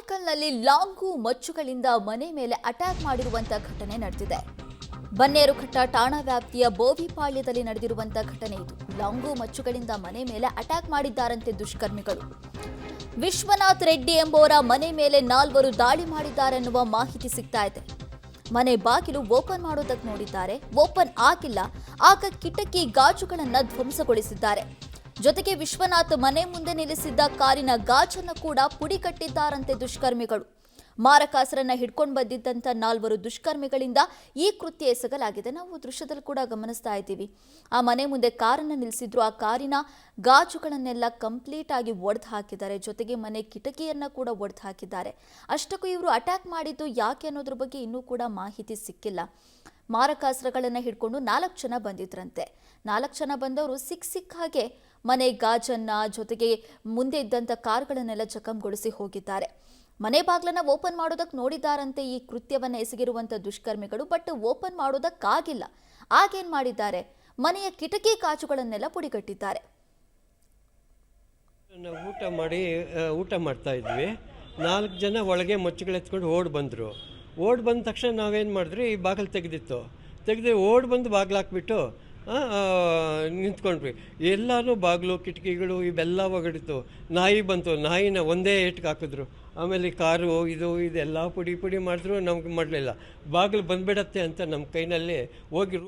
ಆನೇಕಲ್ನಲ್ಲಿ long ಮಚ್ಚುಗಳಿಂದ ಮನೆ ಮೇಲೆ attack ಮಾಡಿರುವಂತಹ ಘಟನೆ ನಡೆದಿದೆ. ಬನ್ನೇರುಘಟ್ಟ ಠಾಣಾ ವ್ಯಾಪ್ತಿಯ ಬೋವಿಪಾಳ್ಯದಲ್ಲಿ ನಡೆದಿರುವಂತಹ ಘಟನೆ ಇದು. ಲಾಂಗು ಮಚ್ಚುಗಳಿಂದ ಮನೆ ಮೇಲೆ ಅಟ್ಯಾಕ್ ಮಾಡಿದ್ದಾರಂತೆ ದುಷ್ಕರ್ಮಿಗಳು. ವಿಶ್ವನಾಥ್ ರೆಡ್ಡಿ ಎಂಬುವರ ಮನೆ ಮೇಲೆ 4 ದಾಳಿ ಮಾಡಿದ್ದಾರೆನ್ನುವ ಮಾಹಿತಿ ಸಿಗ್ತಾ ಇದೆ. ಮನೆ ಬಾಗಿಲು ಓಪನ್ ಮಾಡೋದಕ್ಕೆ ನೋಡಿದ್ದಾರೆ, ಓಪನ್ ಆಗಿಲ್ಲ. ಆಗ ಕಿಟಕಿ ಗಾಜುಗಳನ್ನ ಧ್ವಂಸಗೊಳಿಸಿದ್ದಾರೆ. ಜೊತೆಗೆ ವಿಶ್ವನಾಥ್ ಮನೆ ಮುಂದೆ ನಿಲ್ಲಿಸಿದ್ದ ಕಾರಿನ ಗಾಜನ್ನು ಕೂಡ ಪುಡಿ ಕಟ್ಟಿದ್ದಾರಂತೆ ದುಷ್ಕರ್ಮಿಗಳು. ಮಾರಕಾಸ್ತ್ರನ್ನ ಹಿಡ್ಕೊಂಡು ಬಂದಿದ್ದಂಥ 4 ದುಷ್ಕರ್ಮಿಗಳಿಂದ ಈ ಕೃತ್ಯ ಎಸಗಲಾಗಿದೆ. ನಾವು ದೃಶ್ಯದಲ್ಲಿ ಕೂಡ ಗಮನಿಸ್ತಾ ಇದ್ದೀವಿ. ಆ ಮನೆ ಮುಂದೆ ಕಾರನ್ನು ನಿಲ್ಲಿಸಿದ್ರು, ಆ ಕಾರಿನ ಗಾಜುಗಳನ್ನೆಲ್ಲ ಕಂಪ್ಲೀಟ್ ಆಗಿ ಒಡೆದು ಹಾಕಿದ್ದಾರೆ. ಜೊತೆಗೆ ಮನೆ ಕಿಟಕಿಯನ್ನ ಕೂಡ ಒಡೆದು ಹಾಕಿದ್ದಾರೆ. ಅಷ್ಟಕ್ಕೂ ಇವರು ಅಟ್ಯಾಕ್ ಮಾಡಿದ್ದು ಯಾಕೆ ಅನ್ನೋದ್ರ ಬಗ್ಗೆ ಇನ್ನೂ ಕೂಡ ಮಾಹಿತಿ ಸಿಕ್ಕಿಲ್ಲ. ಮಾರಕಾಸ್ತ್ರಗಳನ್ನು ಹಿಡ್ಕೊಂಡು 4 ಜನ ಬಂದಿದ್ರಂತೆ. 4 ಜನ ಬಂದವರು ಸಿಕ್ಕ ಹಾಗೆ ಮನೆ ಗಾಜನ್ನ ಜೊತೆಗೆ ಮುಂದೆ ಇದ್ದಂಥ ಕಾರ್ಗಳನ್ನೆಲ್ಲ ಜಖಂಗೊಳಿಸಿ ಹೋಗಿದ್ದಾರೆ. ಮನೆ ಬಾಗ್ಲನ್ನ ಓಪನ್ ಮಾಡೋದಕ್ಕೆ ನೋಡಿದ್ದಾರಂತೆ ಈ ಕೃತ್ಯವನ್ನ ಎಸಗಿರುವಂಥ ದುಷ್ಕರ್ಮಿಗಳು. But open ಮಾಡೋದಕ್ಕಾಗಿಲ್ಲ. ಆಗೇನ್ ಮಾಡಿದ್ದಾರೆ, ಮನೆಯ ಕಿಟಕಿ ಕಾಚುಗಳನ್ನೆಲ್ಲ ಪುಡಿಗಟ್ಟಿದ್ದಾರೆ. ಊಟ ಮಾಡ್ತಾ ಇದ್ವಿ. 4 ಜನ ಒಳಗೆ ಮಚ್ಚುಗಳೆತ್ಕೊಂಡು ಓಡ್ ಬಂದ ತಕ್ಷಣ ನಾವೇನು ಮಾಡಿದ್ರಿ, ಈ ಬಾಗಿಲು ತೆಗೆದು ಓಡ್ ಬಂದು ಬಾಗಿಲು ಹಾಕ್ಬಿಟ್ಟು ನಿಂತ್ಕೊಂಡ್ವಿ. ಎಲ್ಲರೂ ಬಾಗಿಲು ಕಿಟಕಿಗಳು ಇವೆಲ್ಲ ಒಗಡಿತು. ನಾಯಿ ಬಂತು, ನಾಯಿನ ಒಂದೇ ಏಟ್ಗೆ ಹಾಕಿದ್ರು. ಆಮೇಲೆ ಕಾರು ಇದೆಲ್ಲ ಪುಡಿ ಮಾಡಿದ್ರು. ನಮ್ಗೆ ಮಾಡಲಿಲ್ಲ. ಬಾಗಿಲು ಬಂದ್ಬಿಡತ್ತೆ ಅಂತ ನಮ್ಮ ಕೈನಲ್ಲಿ ಹೋಗಿ